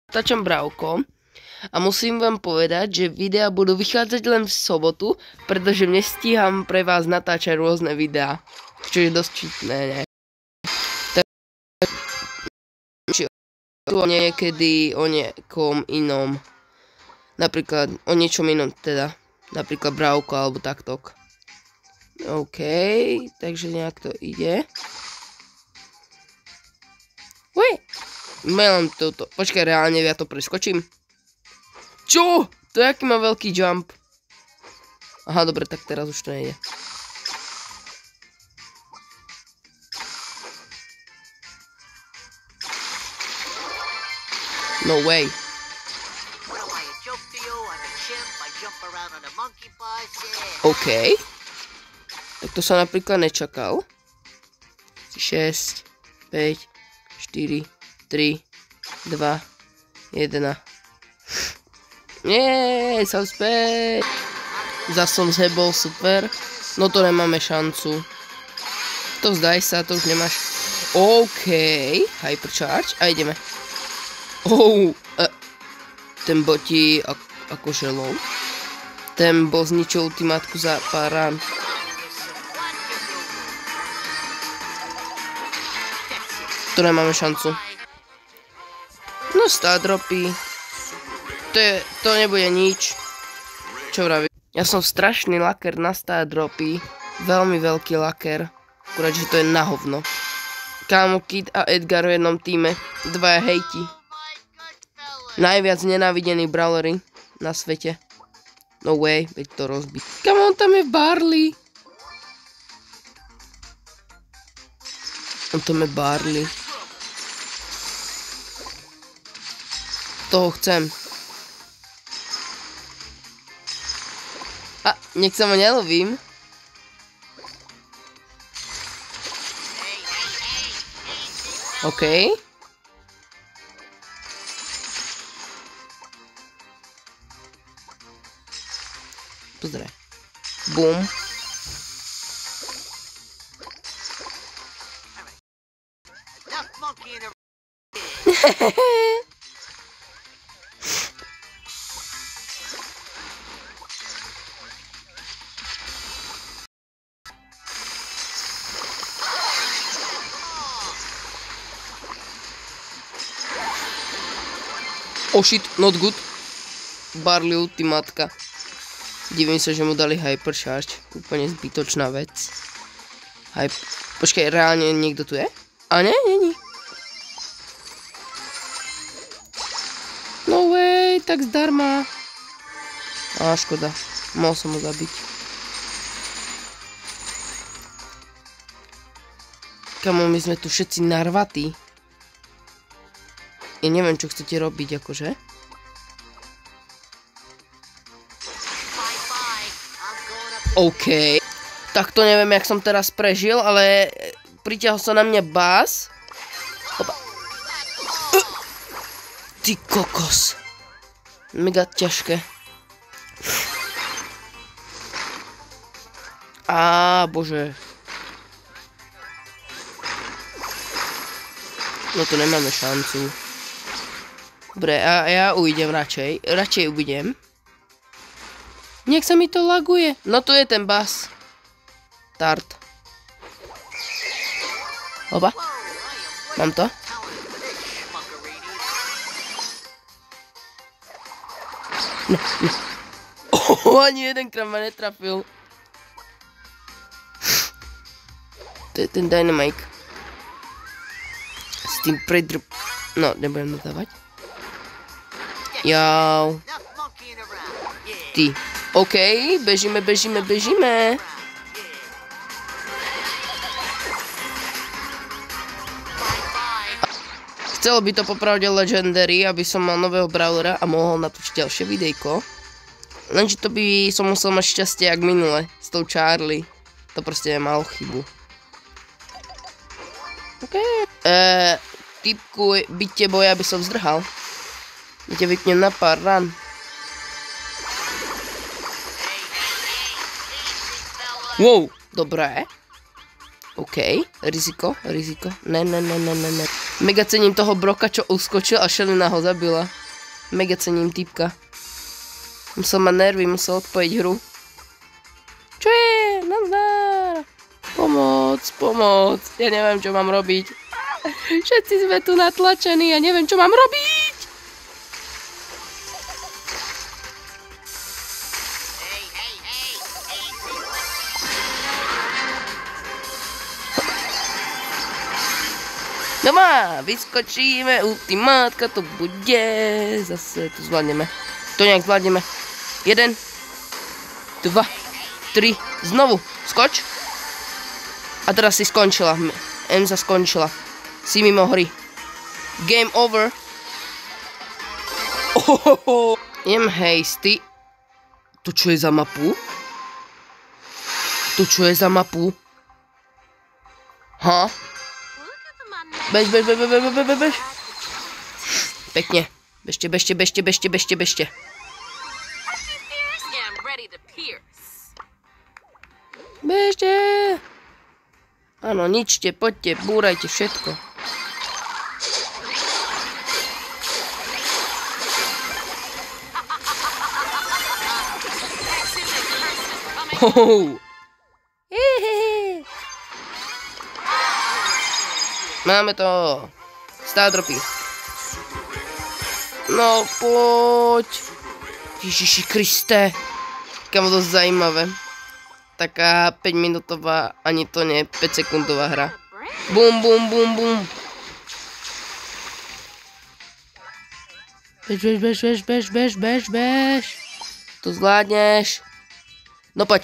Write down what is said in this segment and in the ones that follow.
natáčam Bravko a musím vám povedať, že videá budú vychádzať len v sobotu, pretože nestíham pre vás natáčať rôzne videá, čo je dosť čitné, ne? Niekedy o niekom inom, napríklad o niečom inom teda, napríklad Bravko alebo taktok. OK, takže nejak to ide. Uj, len toto. Počkaj, reálne ja to preskočím. Čo? To je aký má veľký jump. Aha, dobre, tak teraz už to nejde. No way. OK. Tak to som napríklad nečakal. 6, 5, 4, 3, 2, 1. Nie, som späť. Zas som zhebol, super. No to nemáme šancu. To vzdaj sa, to už nemáš. OK, hypercharge a ideme. Ten boti akože low. Ten bol zničil ultimátku za pár rán. To nemáme šancu. No star dropy. To nebude nič. Čo vraví? Ja som strašný laker na star dropy. Veľmi veľký laker. Akurát, že to je na hovno. Kámo, Kid a Edgar v jednom týme. Dvaja hejti. Najviac nenávidení brawlery na svete. No way, veď to rozbiť. Come on, tam je Barley. On tam je Barley. Toho chcem. A, nech sa ma nelovím. OK. Pozdrav. Boom. Oh shit, not good. Barley ultimátka. Divím sa, že mu dali hypercharge. Úplne zbytočná vec. Počkaj, reálne niekto tu je? A nie, není. No way, tak zdarma. Á, škoda. Mohol som ho zabiť. Kamo, my sme tu všetci narvatí. Ja neviem, čo chcete robiť, akože. OK. Tak to neviem, jak som teraz prežil, ale pritiahol sa na mňa Bass. Opa. Ty kokos. Mega ťažké. Á, bože. No to nemáme šancu. Dobre, a ja ujdem radšej. Radšej ujdem. Nech sa mi to laguje. No to je ten Bass. Tart. Oba. Mám to? Ne. Ani jedenkrát ma netrafil. To je ten Dynamite. S tým predrb... No, nebudem dodávať. Jau. Ty. OK, bežíme. Chcelo by to popravde Legendary, aby som mal nového brawlera a mohol natočiť ďalšie videjko. Lenže to by som musel mať šťastie jak minule, s tou Charlie. To proste nemal chybu. OK. Typku, byťte boja by som zdrhal. Ja ťa vypnem na pár rán. Wow, dobré. OK, riziko. Ne. Mega cením toho Broka, čo uskočil a Shellyna ho zabila. Mega cením typka. Musel mať nervy, musel odpojiť hru. Čo je? Nazdar! Pomoc. Ja neviem, čo mám robiť. Všetci sme tu natlačení, ja neviem, čo mám robiť. Doma, vyskočíme, ultimátka to bude. Zase to zvládneme. To nejak zvládneme. 1, 2, 3, znovu. Skoč. A teraz si skončila. Emza skončila. Si mimo hry. Game over. Ohoho. Jem hasty. To čo je za mapu? Ha? Bež. Pekne. Bežte. Bežte. Áno, ničte, poďte, búrajte všetko. Máme to. Stardropy. No, poď. Ježiši Kriste. Kam dosť zajímavé. Taká 5 minútová, ani to nie, 5 sekundová hra. Bum. Bež. To zvládneš. No poď.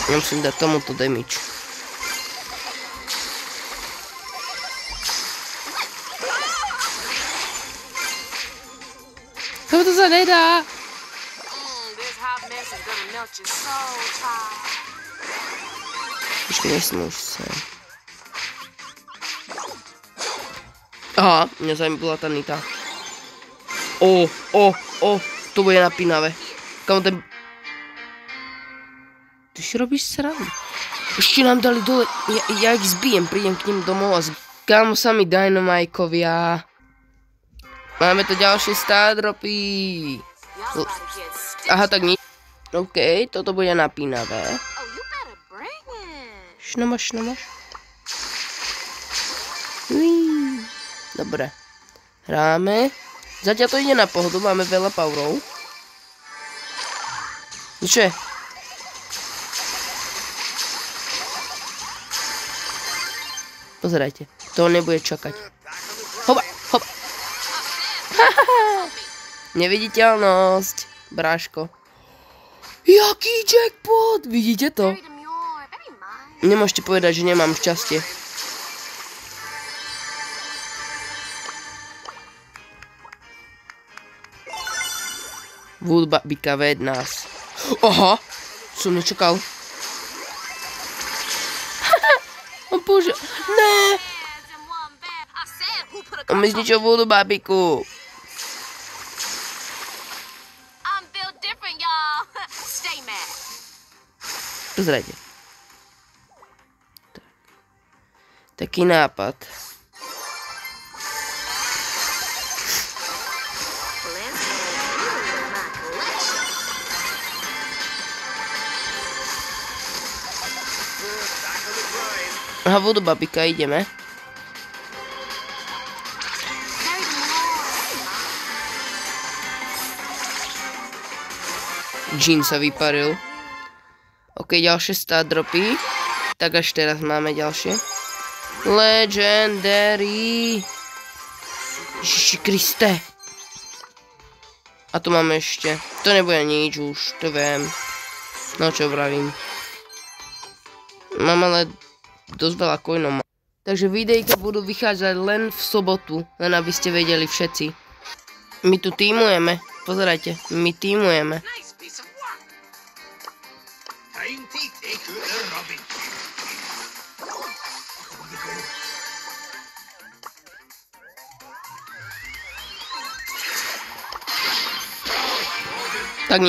Ja musím dať tomuto damage. Kako to sa nedá? Ešte nesmú už sa. Aha, mňa bola tá nita. To bude napínavé. Kamo ten... Ty si robíš srandu. Ešte nám dali dole, ja ich zbijem, prídem k nim domov a Kamo sa mi Dynamajkovia. Máme tu ďalšie stardropy. Aha, tak nič. OK, toto bude napínavé. Šnomaš. Dobre. Hráme. Zatiaľ to ide na pohodu, máme veľa powerov. Čo je? Pozerajte, to nebude čakať. Hoba. Neviditeľnosť, bráško. Jaký jackpot, vidíte to? Nemôžete povedať, že nemám šťastie. Woodbabika ved nás. Aha, som nečakal. Bože, ne! On mi zničil Woodbabiku. Pozrite. Taký nápad. Aha, Woodbabika, ideme. Jean sa vyparil. OK, ďalšie stardropy. Tak až teraz máme ďalšie. Legendary. Ježiši Kriste. A tu máme ešte. To nebude nič už, to viem. No čo vravím. Mám ale dosť veľa coinov. Takže videjka budú vychádzať len v sobotu, len aby ste vedeli všetci. My tu tímujeme, pozerajte, my tímujeme. Tak